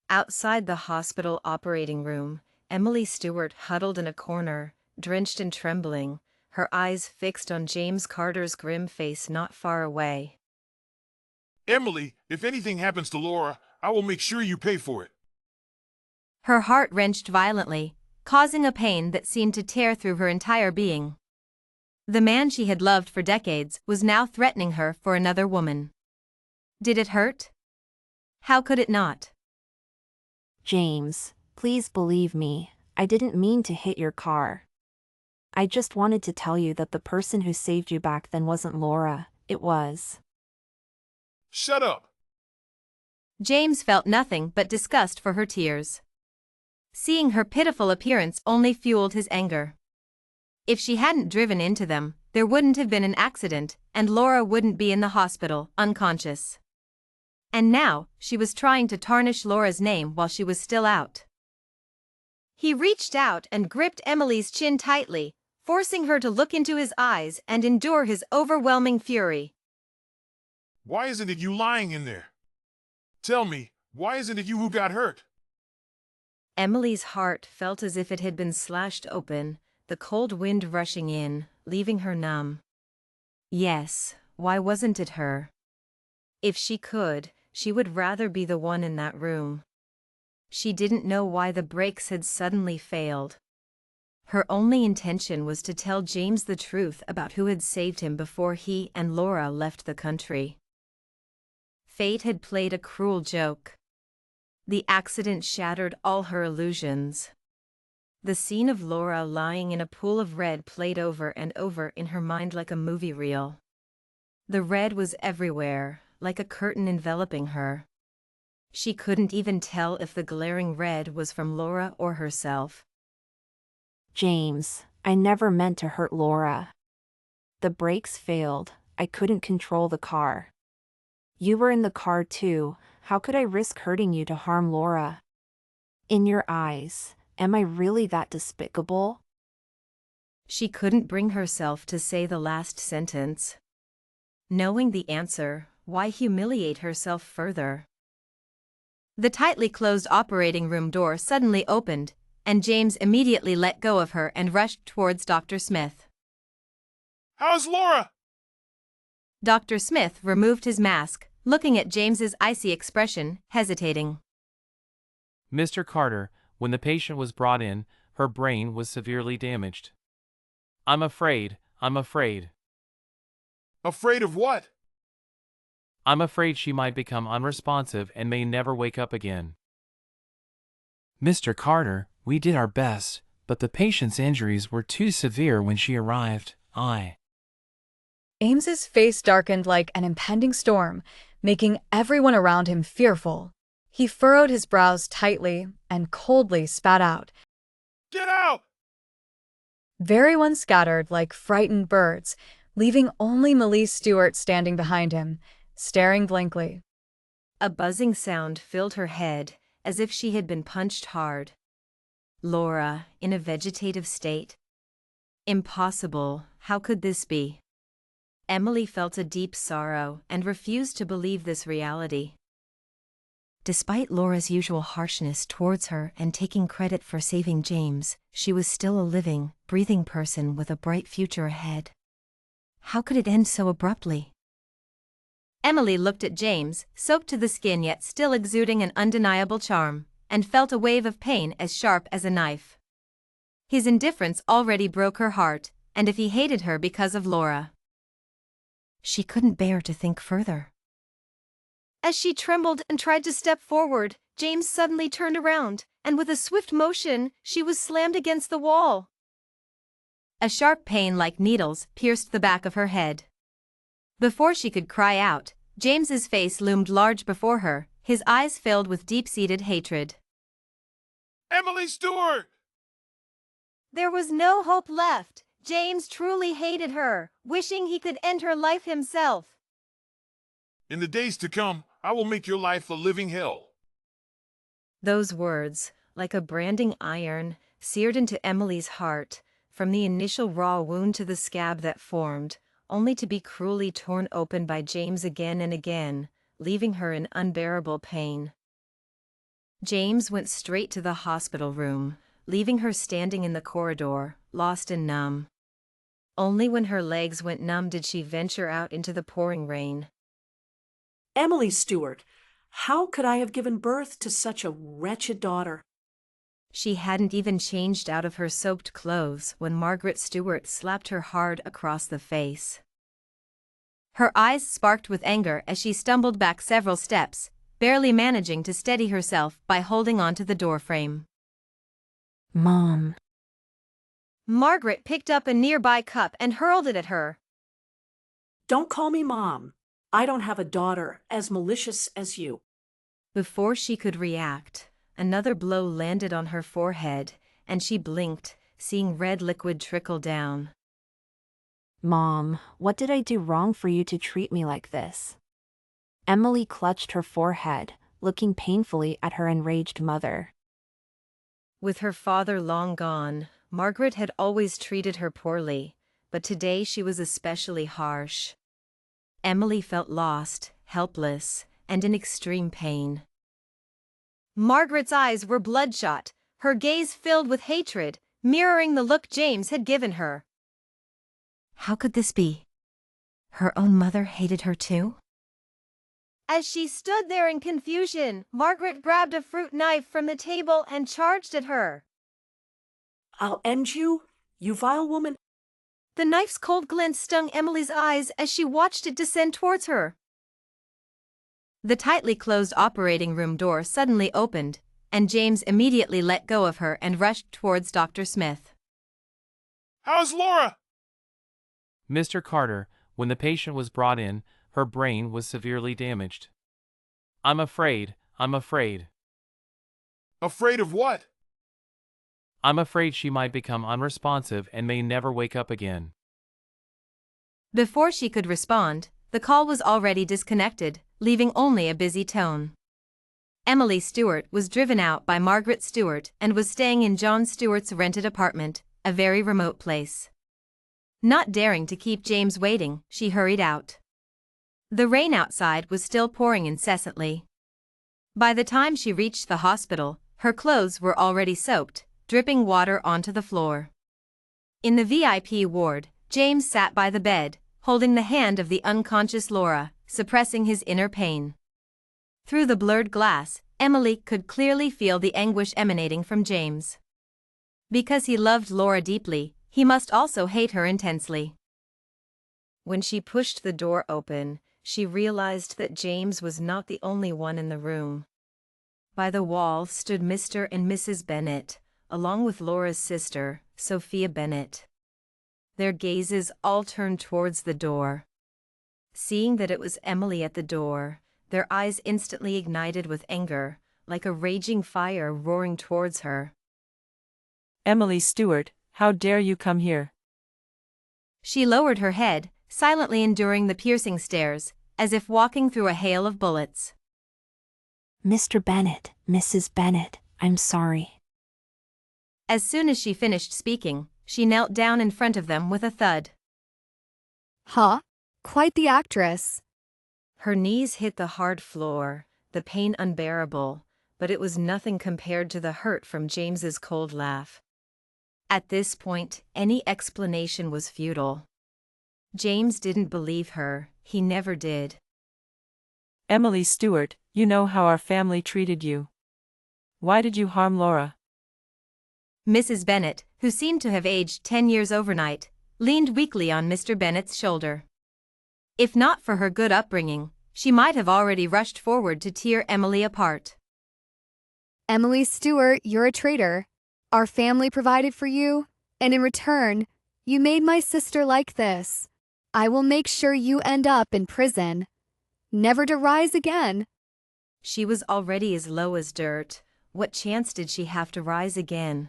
Outside the hospital operating room, Emily Stewart huddled in a corner, drenched and trembling, her eyes fixed on James Carter's grim face not far away. Emily, if anything happens to Laura, I will make sure you pay for it. Her heart wrenched violently, causing a pain that seemed to tear through her entire being. The man she had loved for decades was now threatening her for another woman. Did it hurt? How could it not? James, please believe me, I didn't mean to hit your car. I just wanted to tell you that the person who saved you back then wasn't Laura, it was. Shut up! James felt nothing but disgust for her tears. Seeing her pitiful appearance only fueled his anger. If she hadn't driven into them, there wouldn't have been an accident, and Laura wouldn't be in the hospital, unconscious. And now, she was trying to tarnish Laura's name while she was still out. He reached out and gripped Emily's chin tightly, forcing her to look into his eyes and endure his overwhelming fury. Why isn't it you lying in there? Tell me, why isn't it you who got hurt? Emily's heart felt as if it had been slashed open, the cold wind rushing in, leaving her numb. Yes, why wasn't it her? If she could, she would rather be the one in that room. She didn't know why the brakes had suddenly failed. Her only intention was to tell James the truth about who had saved him before he and Laura left the country. Fate had played a cruel joke. The accident shattered all her illusions. The scene of Laura lying in a pool of red played over and over in her mind like a movie reel. The red was everywhere, like a curtain enveloping her. She couldn't even tell if the glaring red was from Laura or herself. James, I never meant to hurt Laura. The brakes failed, I couldn't control the car. You were in the car too, how could I risk hurting you to harm Laura? In your eyes, am I really that despicable? She couldn't bring herself to say the last sentence. Knowing the answer, why humiliate herself further? The tightly closed operating room door suddenly opened, and James immediately let go of her and rushed towards Dr. Smith. How's Laura? Dr. Smith removed his mask, looking at James's icy expression, hesitating. Mr. Carter, when the patient was brought in, her brain was severely damaged. I'm afraid. Afraid of what? I'm afraid she might become unresponsive and may never wake up again. Mr. Carter, we did our best, but the patient's injuries were too severe when she arrived. Ames's face darkened like an impending storm, making everyone around him fearful. He furrowed his brows tightly and coldly spat out. Get out! Everyone scattered like frightened birds, leaving only Melise Stewart standing behind him, staring blankly. A buzzing sound filled her head, as if she had been punched hard. Laura, in a vegetative state? Impossible, how could this be? Emily felt a deep sorrow and refused to believe this reality. Despite Laura's usual harshness towards her and taking credit for saving James, she was still a living, breathing person with a bright future ahead. How could it end so abruptly? Emily looked at James, soaked to the skin yet still exuding an undeniable charm, and felt a wave of pain as sharp as a knife. His indifference already broke her heart, and if he hated her because of Laura. She couldn't bear to think further. As she trembled and tried to step forward, James suddenly turned around, and with a swift motion, she was slammed against the wall. A sharp pain like needles pierced the back of her head. Before she could cry out, James's face loomed large before her, his eyes filled with deep-seated hatred. Emily Stewart! There was no hope left. James truly hated her, wishing he could end her life himself. In the days to come, I will make your life a living hell. Those words, like a branding iron, seared into Emily's heart, from the initial raw wound to the scab that formed, only to be cruelly torn open by James again and again, leaving her in unbearable pain. James went straight to the hospital room, leaving her standing in the corridor, lost and numb. Only when her legs went numb did she venture out into the pouring rain. Emily Stewart, how could I have given birth to such a wretched daughter? She hadn't even changed out of her soaked clothes when Margaret Stewart slapped her hard across the face. Her eyes sparked with anger as she stumbled back several steps, barely managing to steady herself by holding onto the doorframe. Mom. Margaret picked up a nearby cup and hurled it at her. Don't call me Mom. I don't have a daughter as malicious as you. Before she could react, another blow landed on her forehead, and she blinked, seeing red liquid trickle down. Mom, what did I do wrong for you to treat me like this? Emily clutched her forehead, looking painfully at her enraged mother. With her father long gone, Margaret had always treated her poorly, but today she was especially harsh. Emily felt lost, helpless, and in extreme pain. Margaret's eyes were bloodshot, her gaze filled with hatred, mirroring the look James had given her. How could this be? Her own mother hated her too? As she stood there in confusion, Margaret grabbed a fruit knife from the table and charged at her. I'll end you, you vile woman. The knife's cold glint stung Emily's eyes as she watched it descend towards her. The tightly closed operating room door suddenly opened, and James immediately let go of her and rushed towards Dr. Smith. How's Laura? Mr. Carter, when the patient was brought in, her brain was severely damaged. I'm afraid. Afraid of what? I'm afraid she might become unresponsive and may never wake up again. Before she could respond, the call was already disconnected, leaving only a busy tone. Emily Stewart was driven out by Margaret Stewart and was staying in John Stewart's rented apartment, a very remote place. Not daring to keep James waiting, she hurried out. The rain outside was still pouring incessantly. By the time she reached the hospital, her clothes were already soaked, dripping water onto the floor. In the VIP ward, James sat by the bed, holding the hand of the unconscious Laura, suppressing his inner pain. Through the blurred glass, Emily could clearly feel the anguish emanating from James. Because he loved Laura deeply, he must also hate her intensely. When she pushed the door open, she realized that James was not the only one in the room. By the wall stood Mr. and Mrs. Bennett, along with Laura's sister, Sophia Bennett. Their gazes all turned towards the door. Seeing that it was Emily at the door, their eyes instantly ignited with anger, like a raging fire roaring towards her. Emily Stewart, how dare you come here? She lowered her head, silently enduring the piercing stares, as if walking through a hail of bullets. Mr. Bennett, Mrs. Bennett, I'm sorry. As soon as she finished speaking, she knelt down in front of them with a thud. Huh? Quite the actress. Her knees hit the hard floor, the pain unbearable, but it was nothing compared to the hurt from James's cold laugh. At this point, any explanation was futile. James didn't believe her, he never did. Emily Stewart, you know how our family treated you. Why did you harm Laura? Mrs. Bennett, who seemed to have aged 10 years overnight, leaned weakly on Mr. Bennett's shoulder. If not for her good upbringing, she might have already rushed forward to tear Emily apart. Emily Stewart, you're a traitor. Our family provided for you, and in return, you made my sister like this. I will make sure you end up in prison, never to rise again. She was already as low as dirt. What chance did she have to rise again?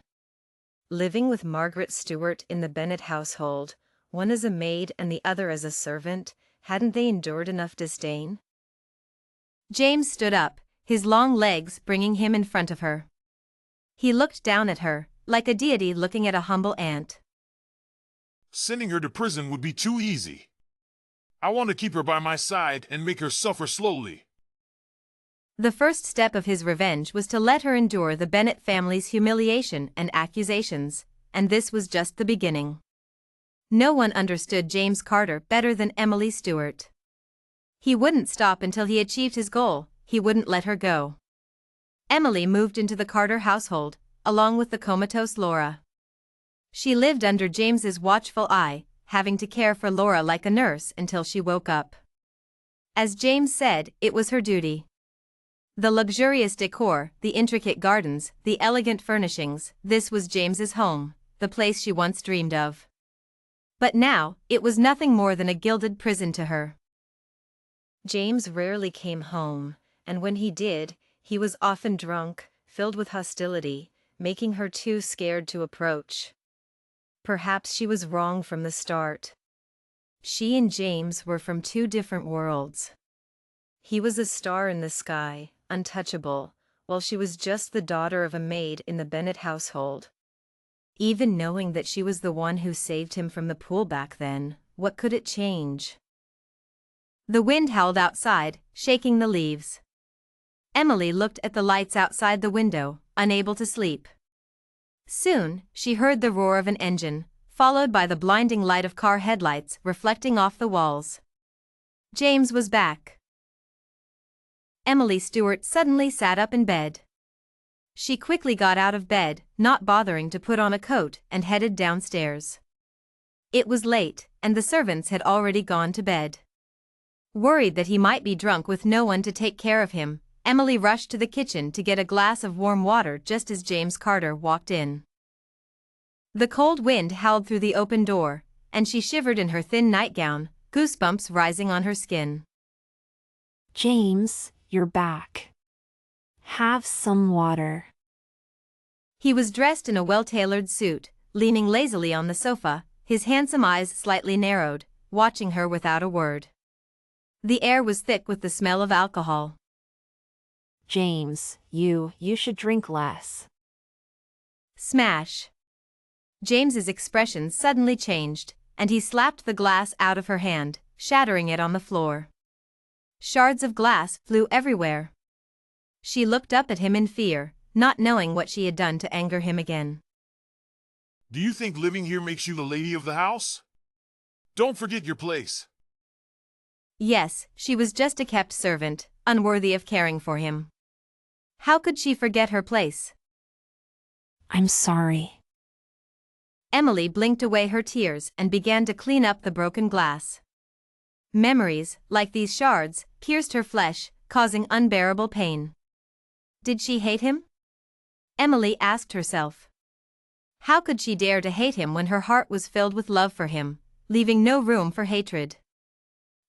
Living with Margaret Stewart in the Bennett household, one as a maid and the other as a servant, hadn't they endured enough disdain? James stood up, his long legs bringing him in front of her. He looked down at her, like a deity looking at a humble ant. Sending her to prison would be too easy. I want to keep her by my side and make her suffer slowly. The first step of his revenge was to let her endure the Bennett family's humiliation and accusations, and this was just the beginning. No one understood James Carter better than Emily Stewart. He wouldn't stop until he achieved his goal. He wouldn't let her go. Emily moved into the Carter household, along with the comatose Laura. She lived under James's watchful eye, having to care for Laura like a nurse until she woke up. As James said, it was her duty. The luxurious decor, the intricate gardens, the elegant furnishings, this was James's home, the place she once dreamed of. But now, it was nothing more than a gilded prison to her. James rarely came home, and when he did, he was often drunk, filled with hostility, making her too scared to approach. Perhaps she was wrong from the start. She and James were from two different worlds. He was a star in the sky, untouchable, while she was just the daughter of a maid in the Bennett household. Even knowing that she was the one who saved him from the pool back then, what could it change? The wind howled outside, shaking the leaves. Emily looked at the lights outside the window, unable to sleep. Soon, she heard the roar of an engine, followed by the blinding light of car headlights reflecting off the walls. James was back. Emily Stewart suddenly sat up in bed. She quickly got out of bed, not bothering to put on a coat, and headed downstairs. It was late, and the servants had already gone to bed. Worried that he might be drunk with no one to take care of him, Emily rushed to the kitchen to get a glass of warm water just as James Carter walked in. The cold wind howled through the open door, and she shivered in her thin nightgown, goosebumps rising on her skin. James, you're back. Have some water. He was dressed in a well-tailored suit, leaning lazily on the sofa, his handsome eyes slightly narrowed, watching her without a word. The air was thick with the smell of alcohol. James, you should drink less. Smash. James's expression suddenly changed, and he slapped the glass out of her hand, shattering it on the floor. Shards of glass flew everywhere. She looked up at him in fear, not knowing what she had done to anger him again. Do you think living here makes you the lady of the house? Don't forget your place. Yes, she was just a kept servant, unworthy of caring for him. How could she forget her place? I'm sorry. Emily blinked away her tears and began to clean up the broken glass. Memories, like these shards, pierced her flesh, causing unbearable pain. Did she hate him? Emily asked herself. How could she dare to hate him when her heart was filled with love for him, leaving no room for hatred?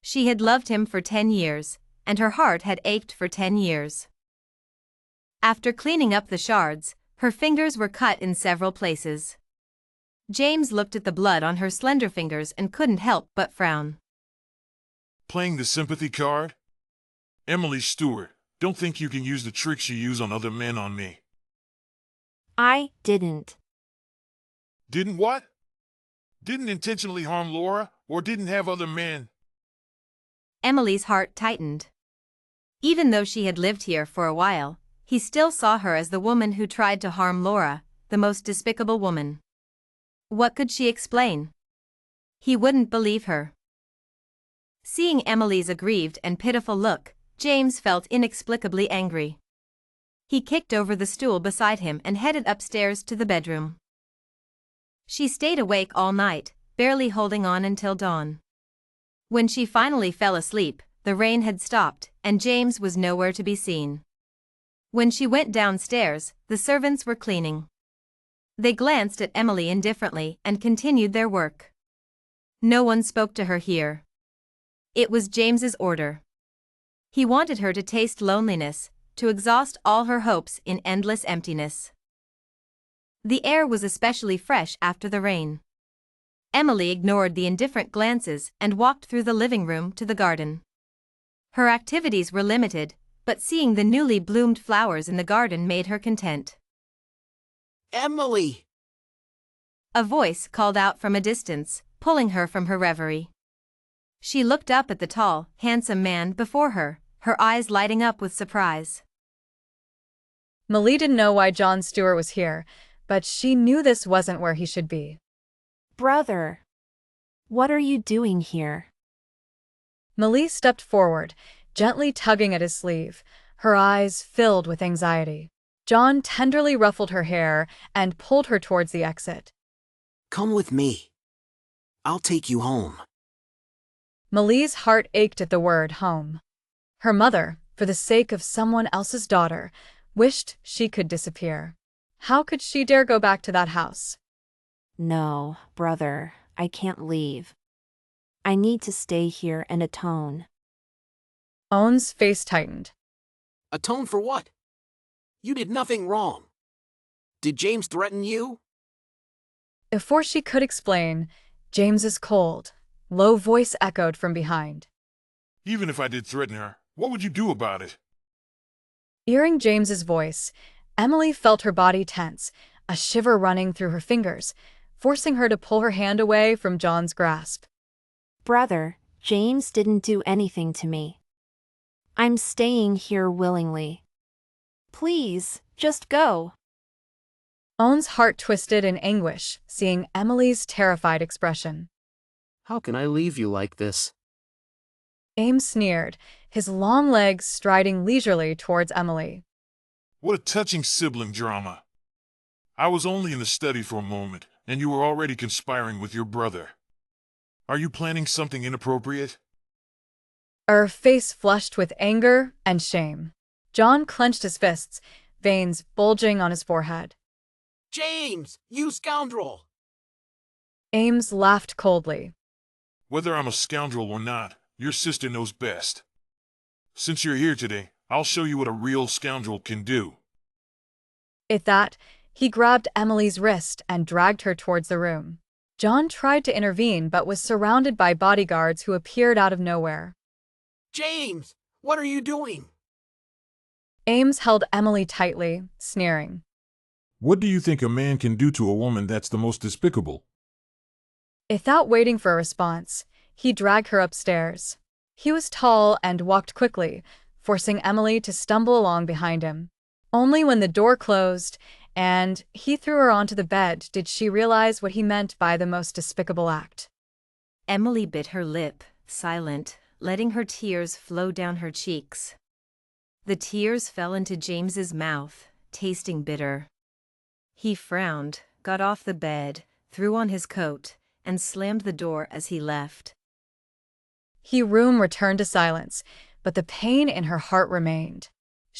She had loved him for 10 years, and her heart had ached for 10 years. After cleaning up the shards, her fingers were cut in several places. James looked at the blood on her slender fingers and couldn't help but frown. Playing the sympathy card? Emily Stewart, don't think you can use the tricks you use on other men on me. I didn't. Didn't what? Didn't intentionally harm Laura, or didn't have other men? Emily's heart tightened. Even though she had lived here for a while, he still saw her as the woman who tried to harm Laura, the most despicable woman. What could she explain? He wouldn't believe her. Seeing Emily's aggrieved and pitiful look, James felt inexplicably angry. He kicked over the stool beside him and headed upstairs to the bedroom. She stayed awake all night, barely holding on until dawn. When she finally fell asleep, the rain had stopped, and James was nowhere to be seen. When she went downstairs, the servants were cleaning. They glanced at Emily indifferently and continued their work. No one spoke to her here. It was James's order. He wanted her to taste loneliness, to exhaust all her hopes in endless emptiness. The air was especially fresh after the rain. Emily ignored the indifferent glances and walked through the living room to the garden. Her activities were limited, but seeing the newly bloomed flowers in the garden made her content. Emily! A voice called out from a distance, pulling her from her reverie. She looked up at the tall, handsome man before her, her eyes lighting up with surprise. Millie didn't know why John Stewart was here, but she knew this wasn't where he should be. Brother, what are you doing here? Millie stepped forward, gently tugging at his sleeve, her eyes filled with anxiety. John tenderly ruffled her hair and pulled her towards the exit. Come with me. I'll take you home. Millie's heart ached at the word home. Her mother, for the sake of someone else's daughter, wished she could disappear. How could she dare go back to that house? No, brother, I can't leave. I need to stay here and atone. Owen's face tightened. Atone for what? You did nothing wrong. Did James threaten you? Before she could explain, James's cold, low voice echoed from behind. Even if I did threaten her, what would you do about it? Hearing James's voice, Emily felt her body tense, a shiver running through her fingers, forcing her to pull her hand away from John's grasp. Brother, James didn't do anything to me. I'm staying here willingly. Please, just go. Owen's heart twisted in anguish, seeing Emily's terrified expression. How can I leave you like this? Ames sneered, his long legs striding leisurely towards Emily. What a touching sibling drama. I was only in the study for a moment, and you were already conspiring with your brother. Are you planning something inappropriate? Her face flushed with anger and shame. John clenched his fists, veins bulging on his forehead. James, you scoundrel! Ames laughed coldly. Whether I'm a scoundrel or not, your sister knows best. Since you're here today, I'll show you what a real scoundrel can do. At that, he grabbed Emily's wrist and dragged her towards the room. John tried to intervene but was surrounded by bodyguards who appeared out of nowhere. James, what are you doing? Ames held Emily tightly, sneering. What do you think a man can do to a woman that's the most despicable? Without waiting for a response, he dragged her upstairs. He was tall and walked quickly, forcing Emily to stumble along behind him. Only when the door closed and he threw her onto the bed did she realize what he meant by the most despicable act. Emily bit her lip, silent, letting her tears flow down her cheeks. The tears fell into James's mouth, tasting bitter. He frowned, got off the bed, threw on his coat, and slammed the door as he left. The room returned to silence, but the pain in her heart remained.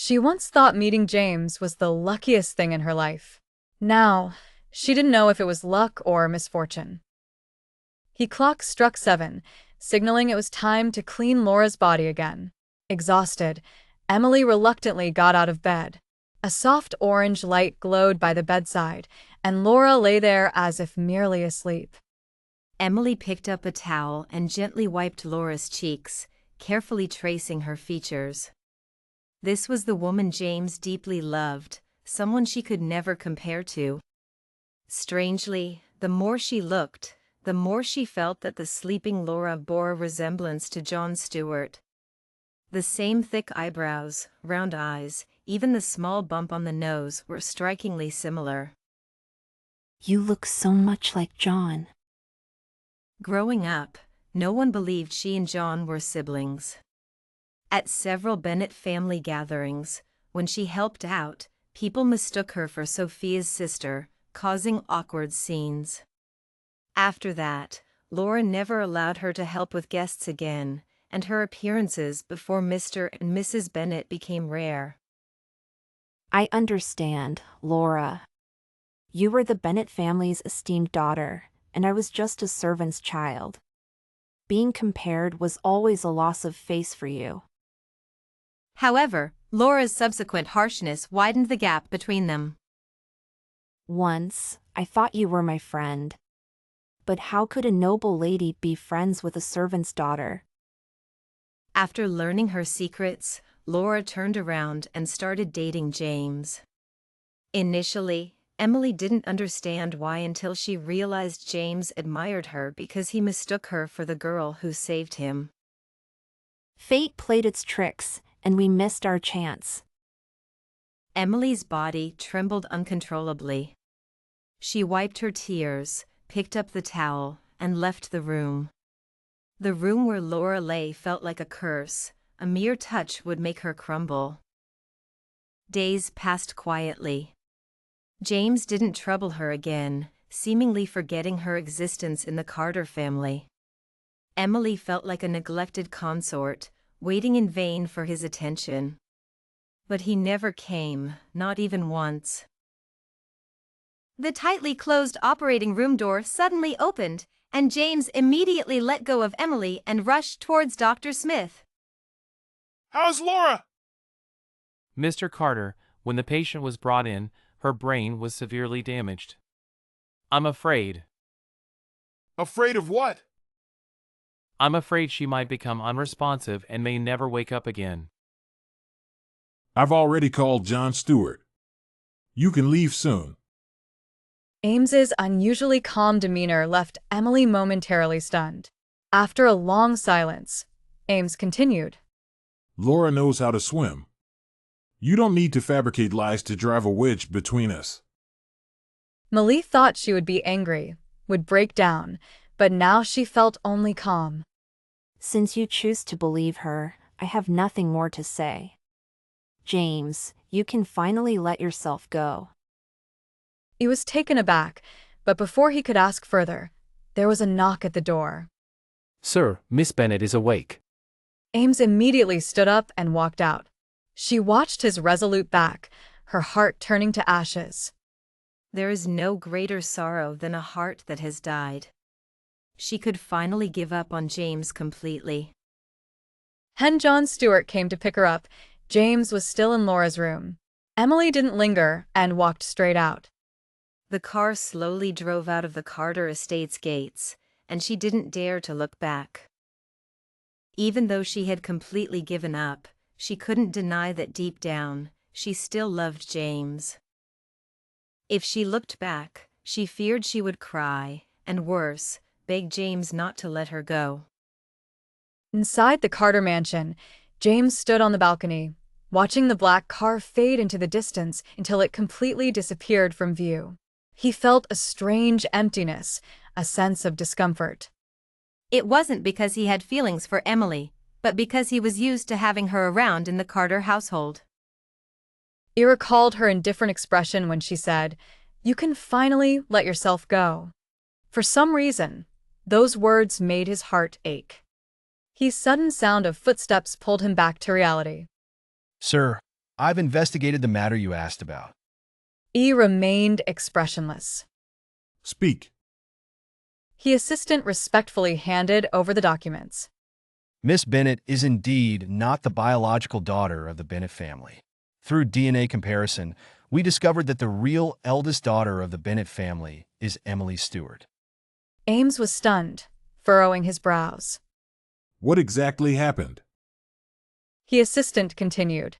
She once thought meeting James was the luckiest thing in her life. Now, she didn't know if it was luck or misfortune. The clock struck 7, signaling it was time to clean Laura's body again. Exhausted, Emily reluctantly got out of bed. A soft orange light glowed by the bedside, and Laura lay there as if merely asleep. Emily picked up a towel and gently wiped Laura's cheeks, carefully tracing her features. This was the woman James deeply loved, someone she could never compare to. Strangely, the more she looked, the more she felt that the sleeping Laura bore a resemblance to John Stewart. The same thick eyebrows, round eyes, even the small bump on the nose were strikingly similar. You look so much like John. Growing up, no one believed she and John were siblings. At several Bennett family gatherings, when she helped out, people mistook her for Sophia's sister, causing awkward scenes. After that, Laura never allowed her to help with guests again, and her appearances before Mr. and Mrs. Bennett became rare. I understand, Laura. You were the Bennett family's esteemed daughter, and I was just a servant's child. Being compared was always a loss of face for you. However, Laura's subsequent harshness widened the gap between them. Once, I thought you were my friend. But how could a noble lady be friends with a servant's daughter? After learning her secrets, Laura turned around and started dating James. Initially, Emily didn't understand why until she realized James admired her because he mistook her for the girl who saved him. Fate played its tricks, and we missed our chance. Emily's body trembled uncontrollably. She wiped her tears, picked up the towel, and left the room. The room where Laura lay felt like a curse. A mere touch would make her crumble. Days passed quietly. James didn't trouble her again, seemingly forgetting her existence in the Carter family. Emily felt like a neglected consort, waiting in vain for his attention. But he never came, not even once. The tightly closed operating room door suddenly opened, and James immediately let go of Emily and rushed towards Dr. Smith. How's Laura? Mr. Carter, when the patient was brought in, her brain was severely damaged. I'm afraid. Afraid of what? I'm afraid she might become unresponsive and may never wake up again. I've already called John Stewart. You can leave soon. Ames's unusually calm demeanor left Emily momentarily stunned. After a long silence, Ames continued. Laura knows how to swim. You don't need to fabricate lies to drive a wedge between us. Emily thought she would be angry, would break down, but now she felt only calm. Since you choose to believe her, I have nothing more to say. James, you can finally let yourself go. He was taken aback, but before he could ask further, there was a knock at the door. Sir, Miss Bennett is awake. Ames immediately stood up and walked out. She watched his resolute back, her heart turning to ashes. There is no greater sorrow than a heart that has died. She could finally give up on James completely. When John Stewart came to pick her up, James was still in Laura's room. Emily didn't linger and walked straight out. The car slowly drove out of the Carter estate's gates, and she didn't dare to look back. Even though she had completely given up, she couldn't deny that deep down, she still loved James. If she looked back, she feared she would cry, and worse, beg James not to let her go. Inside the Carter mansion, James stood on the balcony, watching the black car fade into the distance until it completely disappeared from view. He felt a strange emptiness, a sense of discomfort. It wasn't because he had feelings for Emily, but because he was used to having her around in the Carter household. He recalled her indifferent expression when she said, "You can finally let yourself go." For some reason, those words made his heart ache. His sudden sound of footsteps pulled him back to reality. Sir, I've investigated the matter you asked about. He remained expressionless. Speak. His assistant respectfully handed over the documents. Miss Bennett is indeed not the biological daughter of the Bennett family. Through DNA comparison, we discovered that the real eldest daughter of the Bennett family is Emily Stewart. Ames was stunned, furrowing his brows. What exactly happened? His assistant continued.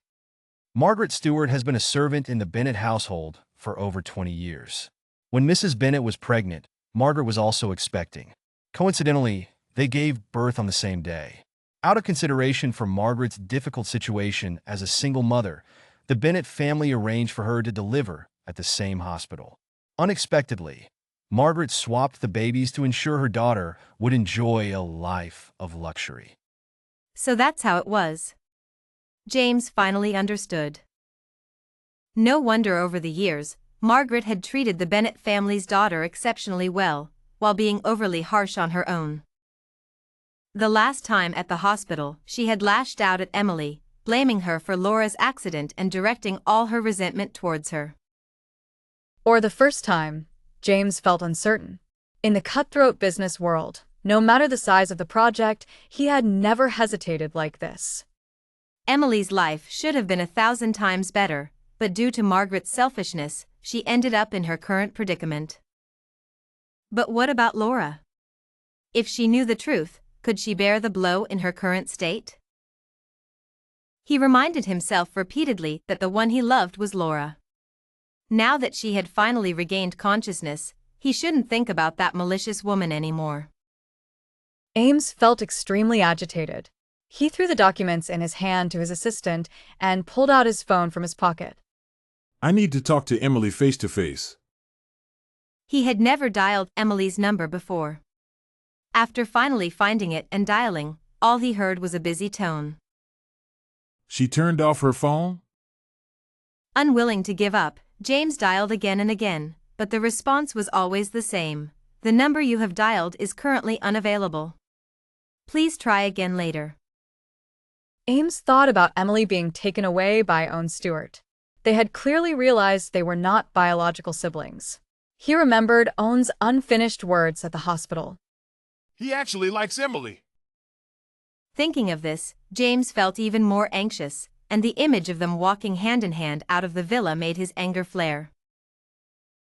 Margaret Stewart has been a servant in the Bennett household for over 20 years. When Mrs. Bennett was pregnant, Margaret was also expecting. Coincidentally, they gave birth on the same day. Out of consideration for Margaret's difficult situation as a single mother, the Bennett family arranged for her to deliver at the same hospital. Unexpectedly, Margaret swapped the babies to ensure her daughter would enjoy a life of luxury. So that's how it was. James finally understood. No wonder over the years, Margaret had treated the Bennett family's daughter exceptionally well, while being overly harsh on her own. The last time at the hospital, she had lashed out at Emily, blaming her for Laura's accident and directing all her resentment towards her. Or the first time, James felt uncertain. In the cutthroat business world, no matter the size of the project, he had never hesitated like this. Emily's life should have been 1,000 times better, but due to Margaret's selfishness, she ended up in her current predicament. But what about Laura? If she knew the truth, could she bear the blow in her current state? He reminded himself repeatedly that the one he loved was Laura. Now that she had finally regained consciousness, he shouldn't think about that malicious woman anymore. Ames felt extremely agitated. He threw the documents in his hand to his assistant and pulled out his phone from his pocket. I need to talk to Emily face to face. He had never dialed Emily's number before. After finally finding it and dialing, all he heard was a busy tone. She turned off her phone? Unwilling to give up, James dialed again and again, but the response was always the same. The number you have dialed is currently unavailable. Please try again later. Ames thought about Emily being taken away by Owen Stewart. They had clearly realized they were not biological siblings. He remembered Owen's unfinished words at the hospital. He actually likes Emily. Thinking of this, James felt even more anxious, and the image of them walking hand in hand out of the villa made his anger flare.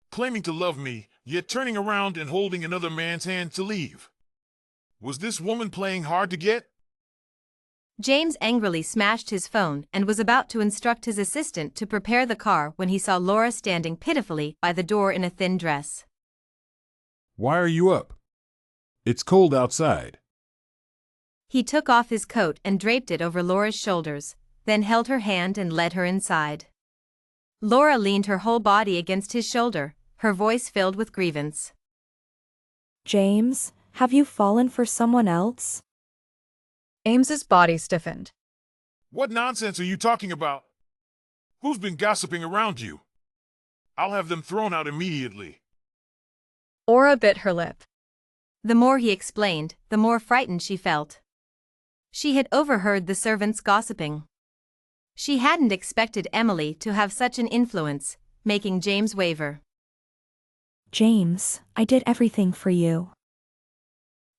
Claiming to love me, yet turning around and holding another man's hand to leave. Was this woman playing hard to get? James angrily smashed his phone and was about to instruct his assistant to prepare the car when he saw Laura standing pitifully by the door in a thin dress. Why are you up? It's cold outside. He took off his coat and draped it over Laura's shoulders, then held her hand and led her inside. Laura leaned her whole body against his shoulder, her voice filled with grievance. James, have you fallen for someone else? Ames's body stiffened. What nonsense are you talking about? Who's been gossiping around you? I'll have them thrown out immediately. Aura bit her lip. The more he explained, the more frightened she felt. She had overheard the servants gossiping. She hadn't expected Emily to have such an influence, making James waver. James, I did everything for you.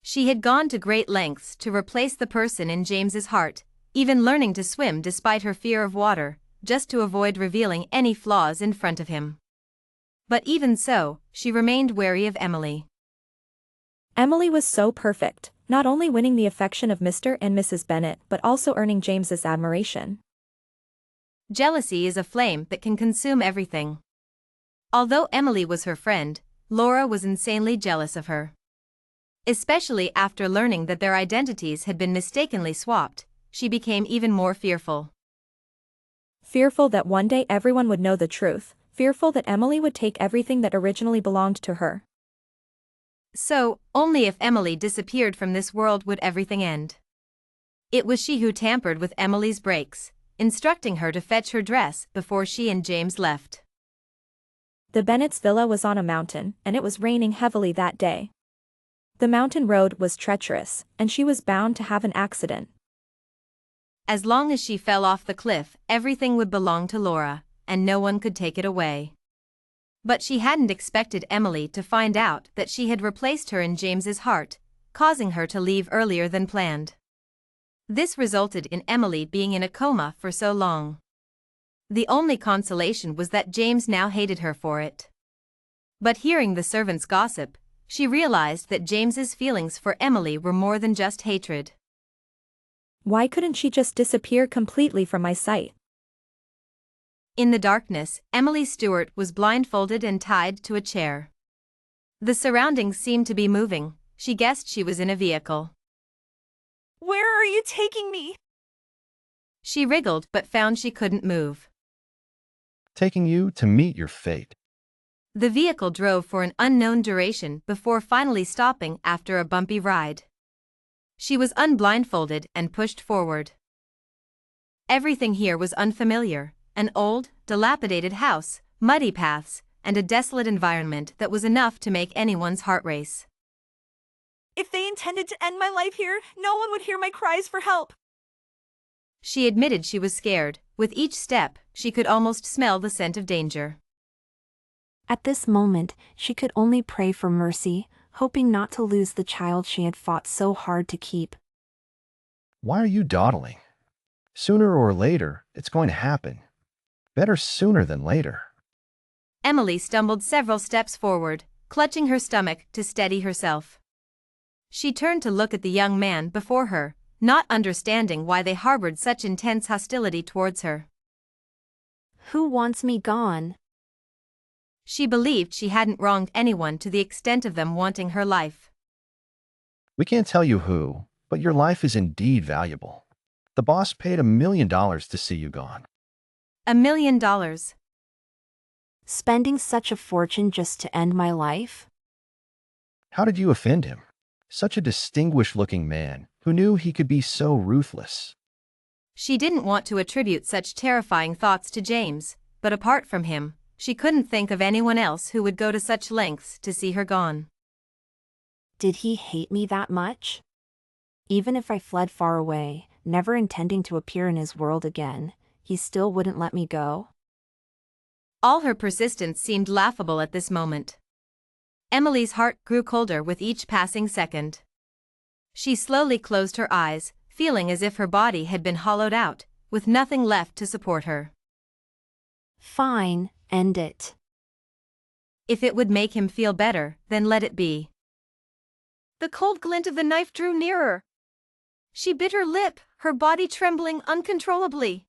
She had gone to great lengths to replace the person in James's heart, even learning to swim despite her fear of water, just to avoid revealing any flaws in front of him. But even so, she remained wary of Emily. Emily was so perfect, not only winning the affection of Mr. and Mrs. Bennett but also earning James's admiration. Jealousy is a flame that can consume everything. Although Emily was her friend, Laura was insanely jealous of her. Especially after learning that their identities had been mistakenly swapped, she became even more fearful. Fearful that one day everyone would know the truth, fearful that Emily would take everything that originally belonged to her. So, only if Emily disappeared from this world would everything end. It was she who tampered with Emily's brakes, instructing her to fetch her dress before she and James left. The Bennetts' villa was on a mountain, and it was raining heavily that day. The mountain road was treacherous, and she was bound to have an accident. As long as she fell off the cliff, everything would belong to Laura, and no one could take it away. But she hadn't expected Emily to find out that she had replaced her in James's heart, causing her to leave earlier than planned. This resulted in Emily being in a coma for so long. The only consolation was that James now hated her for it. But hearing the servants' gossip, she realized that James's feelings for Emily were more than just hatred. Why couldn't she just disappear completely from my sight? In the darkness, Emily Stewart was blindfolded and tied to a chair. The surroundings seemed to be moving. She guessed she was in a vehicle. Where are you taking me? She wriggled but found she couldn't move. Taking you to meet your fate. The vehicle drove for an unknown duration before finally stopping after a bumpy ride. She was unblindfolded and pushed forward. Everything here was unfamiliar, an old, dilapidated house, muddy paths, and a desolate environment that was enough to make anyone's heart race. If they intended to end my life here, no one would hear my cries for help. She admitted she was scared. With each step, she could almost smell the scent of danger. At this moment, she could only pray for mercy, hoping not to lose the child she had fought so hard to keep. Why are you dawdling? Sooner or later, it's going to happen. Better sooner than later. Emily stumbled several steps forward, clutching her stomach to steady herself. She turned to look at the young man before her, not understanding why they harbored such intense hostility towards her. Who wants me gone? She believed she hadn't wronged anyone to the extent of them wanting her life. We can't tell you who, but your life is indeed valuable. The boss paid $1 million to see you gone. $1 million. Spending such a fortune just to end my life? How did you offend him? Such a distinguished-looking man who knew he could be so ruthless. She didn't want to attribute such terrifying thoughts to James, but apart from him, she couldn't think of anyone else who would go to such lengths to see her gone. Did he hate me that much? Even if I fled far away, never intending to appear in his world again, he still wouldn't let me go? All her persistence seemed laughable at this moment. Emily's heart grew colder with each passing second. She slowly closed her eyes, feeling as if her body had been hollowed out, with nothing left to support her. Fine, end it. If it would make him feel better, then let it be. The cold glint of the knife drew nearer. She bit her lip, her body trembling uncontrollably.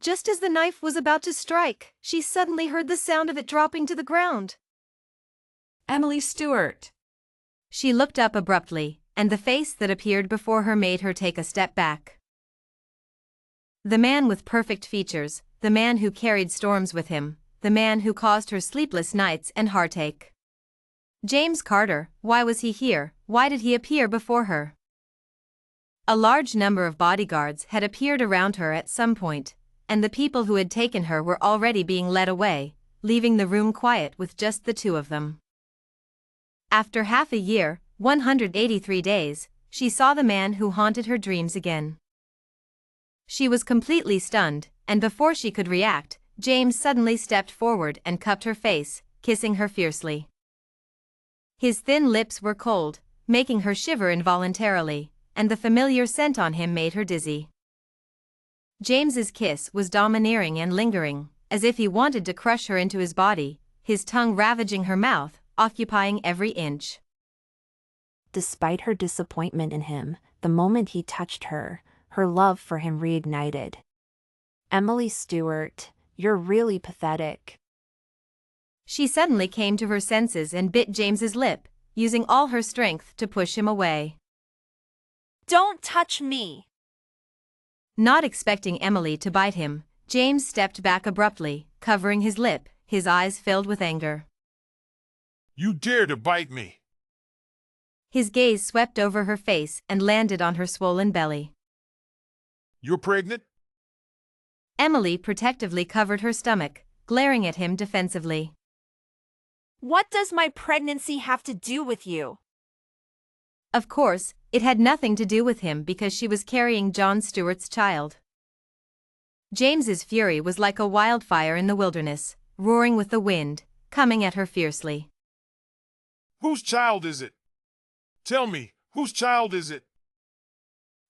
Just as the knife was about to strike, she suddenly heard the sound of it dropping to the ground. Emily Stewart. She looked up abruptly, and the face that appeared before her made her take a step back. The man with perfect features, the man who carried storms with him, the man who caused her sleepless nights and heartache. James Carter, why was he here? Why did he appear before her? A large number of bodyguards had appeared around her at some point, and the people who had taken her were already being led away, leaving the room quiet with just the two of them. After half a year, 183 days, she saw the man who haunted her dreams again. She was completely stunned, and before she could react, James suddenly stepped forward and cupped her face, kissing her fiercely. His thin lips were cold, making her shiver involuntarily, and the familiar scent on him made her dizzy. James's kiss was domineering and lingering, as if he wanted to crush her into his body, his tongue ravaging her mouth, occupying every inch. Despite her disappointment in him, the moment he touched her, her love for him reignited. Emily Stewart, you're really pathetic. She suddenly came to her senses and bit James's lip, using all her strength to push him away. Don't touch me! Not expecting Emily to bite him, James stepped back abruptly, covering his lip, his eyes filled with anger. You dare to bite me! His gaze swept over her face and landed on her swollen belly. You're pregnant? Emily protectively covered her stomach, glaring at him defensively. What does my pregnancy have to do with you? Of course, it had nothing to do with him because she was carrying John Stewart's child. James's fury was like a wildfire in the wilderness, roaring with the wind, coming at her fiercely. Whose child is it? Tell me, whose child is it?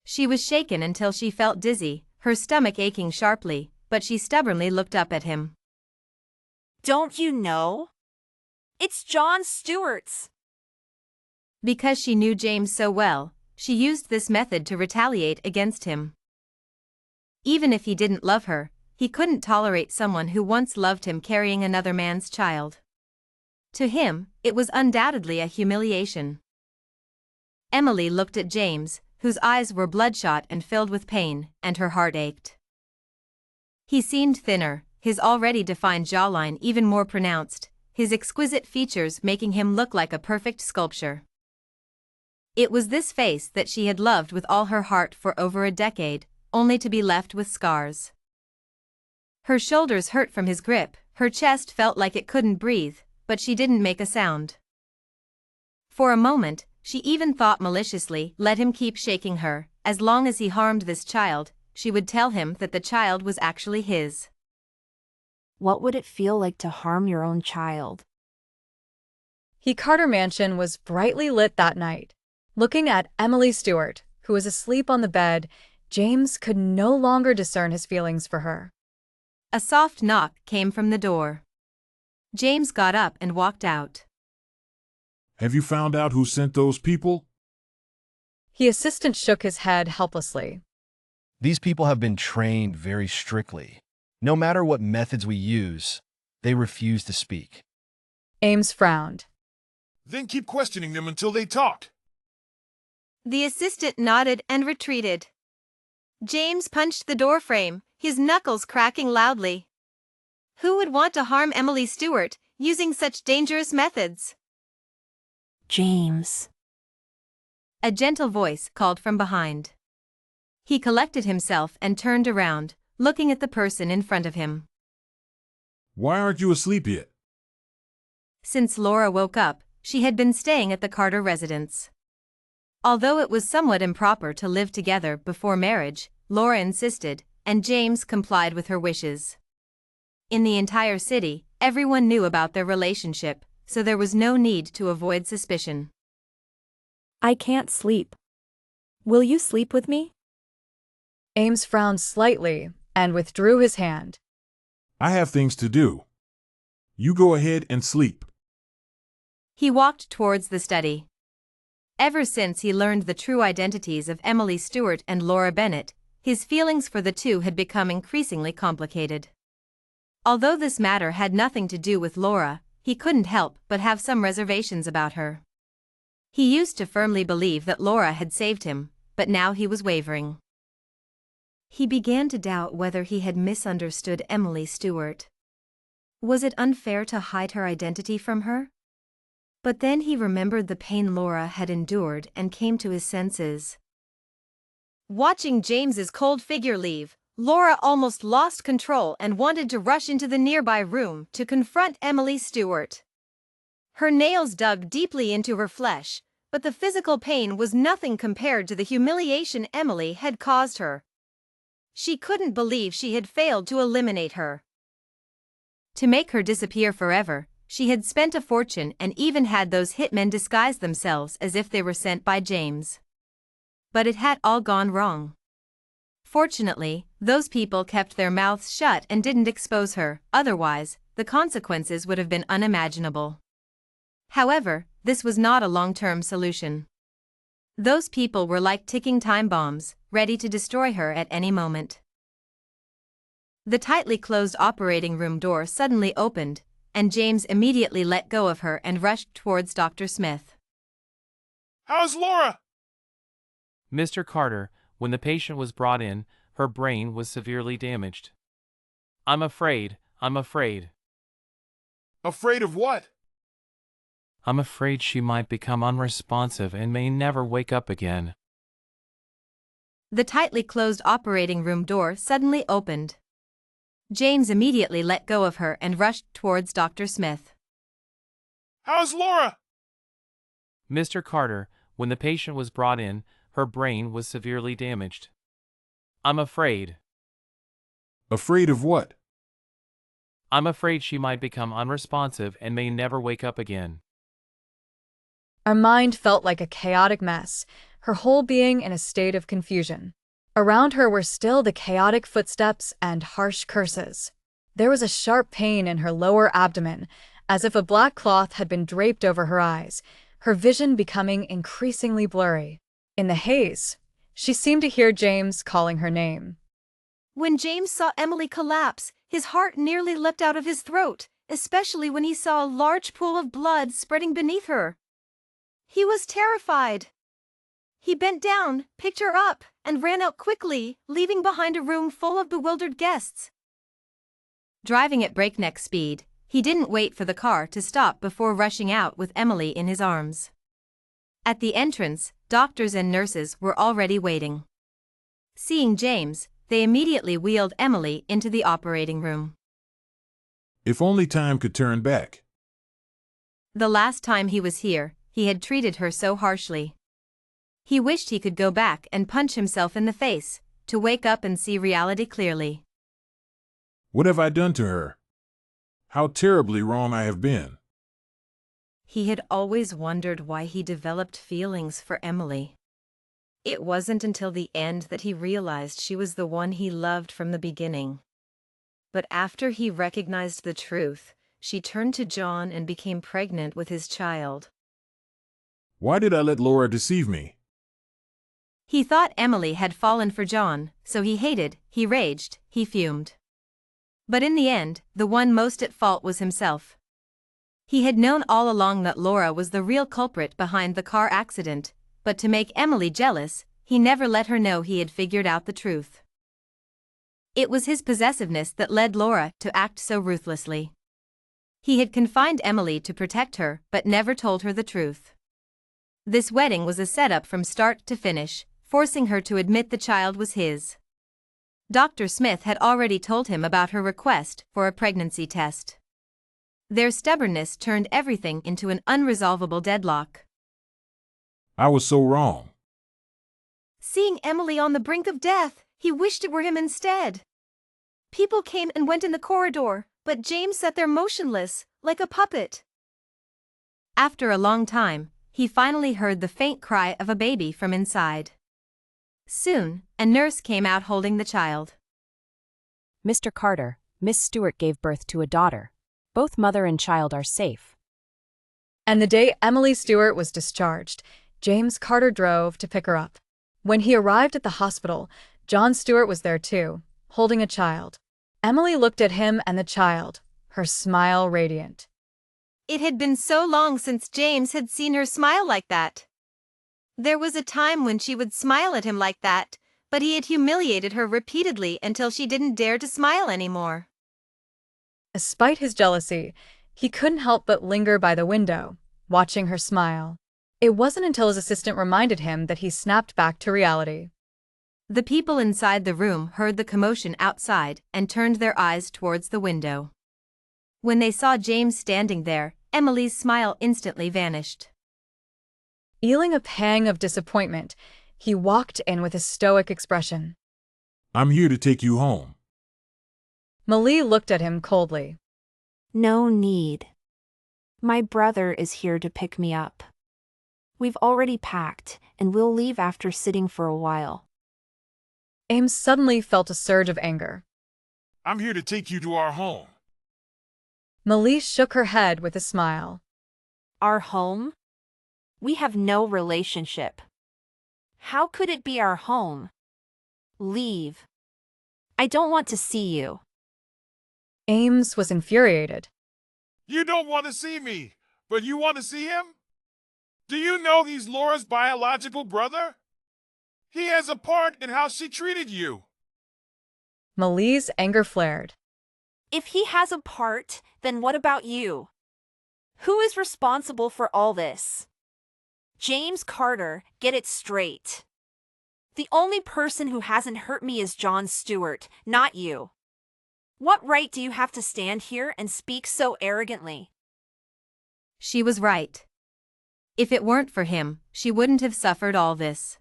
She was shaken until she felt dizzy, her stomach aching sharply, but she stubbornly looked up at him. Don't you know? It's John Stewart's. Because she knew James so well, she used this method to retaliate against him. Even if he didn't love her, he couldn't tolerate someone who once loved him carrying another man's child. To him, it was undoubtedly a humiliation. Emily looked at James, whose eyes were bloodshot and filled with pain, and her heart ached. He seemed thinner, his already defined jawline even more pronounced, his exquisite features making him look like a perfect sculpture. It was this face that she had loved with all her heart for over a decade, only to be left with scars. Her shoulders hurt from his grip, her chest felt like it couldn't breathe, but she didn't make a sound. For a moment, she even thought maliciously, let him keep shaking her, as long as he harmed this child, she would tell him that the child was actually his. What would it feel like to harm your own child? The Carter mansion was brightly lit that night. Looking at Emily Stewart, who was asleep on the bed, James could no longer discern his feelings for her. A soft knock came from the door. James got up and walked out. Have you found out who sent those people? The assistant shook his head helplessly. These people have been trained very strictly. No matter what methods we use, they refuse to speak. Ames frowned. Then keep questioning them until they talk. The assistant nodded and retreated. James punched the doorframe, his knuckles cracking loudly. Who would want to harm Emily Stewart, using such dangerous methods? James. A gentle voice called from behind. He collected himself and turned around, looking at the person in front of him. Why aren't you asleep yet? Since Laura woke up, she had been staying at the Carter residence. Although it was somewhat improper to live together before marriage, Laura insisted, and James complied with her wishes. In the entire city, everyone knew about their relationship, so there was no need to avoid suspicion. I can't sleep. Will you sleep with me? Ames frowned slightly and withdrew his hand. I have things to do. You go ahead and sleep. He walked towards the study. Ever since he learned the true identities of Emily Stewart and Laura Bennett, his feelings for the two had become increasingly complicated. Although this matter had nothing to do with Laura, he couldn't help but have some reservations about her. He used to firmly believe that Laura had saved him, but now he was wavering. He began to doubt whether he had misunderstood Emily Stewart. Was it unfair to hide her identity from her? But then he remembered the pain Laura had endured and came to his senses. Watching James's cold figure leave, Laura almost lost control and wanted to rush into the nearby room to confront Emily Stewart. Her nails dug deeply into her flesh, but the physical pain was nothing compared to the humiliation Emily had caused her. She couldn't believe she had failed to eliminate her. To make her disappear forever, she had spent a fortune and even had those hitmen disguise themselves as if they were sent by James. But it had all gone wrong. Fortunately, those people kept their mouths shut and didn't expose her, otherwise, the consequences would have been unimaginable. However, this was not a long-term solution. Those people were like ticking time bombs, ready to destroy her at any moment. The tightly closed operating room door suddenly opened, and James immediately let go of her and rushed towards Dr. Smith. How's Laura? Mr. Carter, when the patient was brought in, her brain was severely damaged. I'm afraid. Afraid of what? I'm afraid she might become unresponsive and may never wake up again. The tightly closed operating room door suddenly opened. James immediately let go of her and rushed towards Dr. Smith. How's Laura? Mr. Carter, when the patient was brought in, her brain was severely damaged. I'm afraid. Afraid of what? I'm afraid she might become unresponsive and may never wake up again. Her mind felt like a chaotic mess, her whole being in a state of confusion. Around her were still the chaotic footsteps and harsh curses. There was a sharp pain in her lower abdomen, as if a black cloth had been draped over her eyes, her vision becoming increasingly blurry. In the haze, she seemed to hear James calling her name. When James saw Emily collapse, his heart nearly leapt out of his throat, especially when he saw a large pool of blood spreading beneath her. He was terrified. He bent down, picked her up, and ran out quickly, leaving behind a room full of bewildered guests. Driving at breakneck speed, he didn't wait for the car to stop before rushing out with Emily in his arms. At the entrance, doctors and nurses were already waiting. Seeing James, they immediately wheeled Emily into the operating room. If only time could turn back. The last time he was here, he had treated her so harshly. He wished he could go back and punch himself in the face, to wake up and see reality clearly. What have I done to her? How terribly wrong I have been. He had always wondered why he developed feelings for Emily. It wasn't until the end that he realized she was the one he loved from the beginning. But after he recognized the truth, she turned to John and became pregnant with his child. Why did I let Laura deceive me? He thought Emily had fallen for John, so he hated, he raged, he fumed. But in the end, the one most at fault was himself. He had known all along that Laura was the real culprit behind the car accident, but to make Emily jealous, he never let her know he had figured out the truth. It was his possessiveness that led Laura to act so ruthlessly. He had confined Emily to protect her but never told her the truth. This wedding was a setup from start to finish, forcing her to admit the child was his. Dr. Smith had already told him about her request for a pregnancy test. Their stubbornness turned everything into an unresolvable deadlock. I was so wrong. Seeing Emily on the brink of death, he wished it were him instead. People came and went in the corridor, but James sat there motionless, like a puppet. After a long time, he finally heard the faint cry of a baby from inside. Soon, a nurse came out holding the child. Mr. Carter, Miss Stewart gave birth to a daughter. Both mother and child are safe. And the day Emily Stewart was discharged, James Carter drove to pick her up. When he arrived at the hospital, John Stewart was there too, holding a child. Emily looked at him and the child, her smile radiant. It had been so long since James had seen her smile like that. There was a time when she would smile at him like that, but he had humiliated her repeatedly until she didn't dare to smile anymore. Despite his jealousy, he couldn't help but linger by the window, watching her smile. It wasn't until his assistant reminded him that he snapped back to reality. The people inside the room heard the commotion outside and turned their eyes towards the window. When they saw James standing there, Emily's smile instantly vanished. Feeling a pang of disappointment, he walked in with a stoic expression. I'm here to take you home. Millie looked at him coldly. No need. My brother is here to pick me up. We've already packed, and we'll leave after sitting for a while. Ames suddenly felt a surge of anger. I'm here to take you to our home. Millie shook her head with a smile. Our home? We have no relationship. How could it be our home? Leave. I don't want to see you. Ames was infuriated. You don't want to see me, but you want to see him? Do you know he's Laura's biological brother? He has a part in how she treated you. Millie's anger flared. If he has a part, then what about you? Who is responsible for all this? James Carter, get it straight. The only person who hasn't hurt me is John Stewart, not you. What right do you have to stand here and speak so arrogantly? She was right. If it weren't for him, she wouldn't have suffered all this.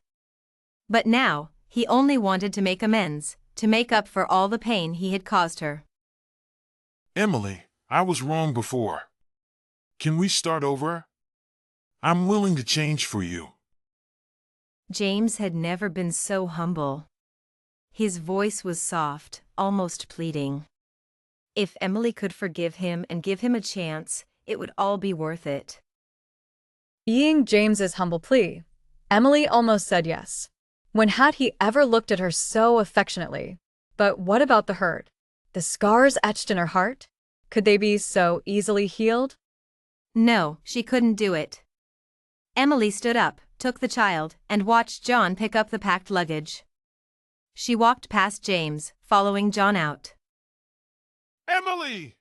But now, he only wanted to make amends, to make up for all the pain he had caused her. Emily, I was wrong before. Can we start over? I'm willing to change for you. James had never been so humble. His voice was soft, almost pleading. If Emily could forgive him and give him a chance, it would all be worth it. Being James's humble plea, Emily almost said yes. When had he ever looked at her so affectionately? But what about the hurt? The scars etched in her heart? Could they be so easily healed? No, she couldn't do it. Emily stood up, took the child, and watched John pick up the packed luggage. She walked past James, following John out. Emily!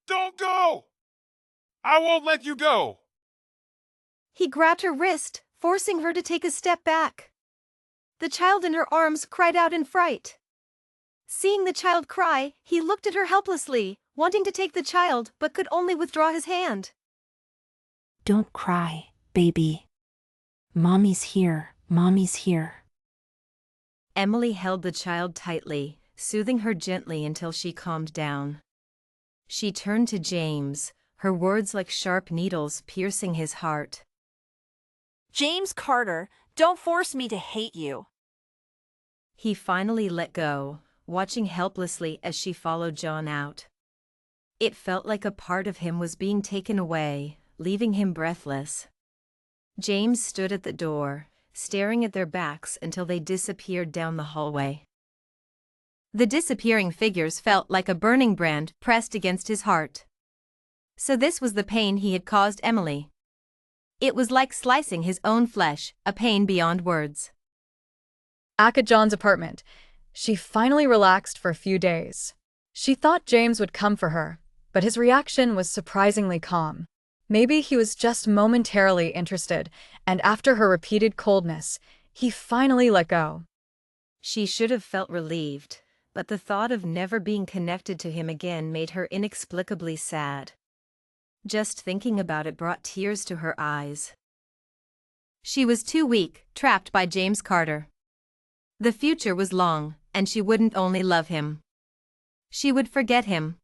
Don't go! I won't let you go! He grabbed her wrist, forcing her to take a step back. The child in her arms cried out in fright. Seeing the child cry, he looked at her helplessly, wanting to take the child but could only withdraw his hand. Don't cry, baby. Mommy's here, Mommy's here. Emily held the child tightly, soothing her gently until she calmed down. She turned to James, her words like sharp needles piercing his heart. James Carter, don't force me to hate you. He finally let go, watching helplessly as she followed John out. It felt like a part of him was being taken away, leaving him breathless. James stood at the door, staring at their backs until they disappeared down the hallway. The disappearing figures felt like a burning brand pressed against his heart. So this was the pain he had caused Emily. It was like slicing his own flesh, a pain beyond words. back at John's apartment, she finally relaxed for a few days. She thought James would come for her, but his reaction was surprisingly calm. Maybe he was just momentarily interested, and after her repeated coldness, he finally let go. She should have felt relieved, but the thought of never being connected to him again made her inexplicably sad. Just thinking about it brought tears to her eyes. She was too weak, trapped by James Carter. The future was long, and she wouldn't only love him. She would forget him.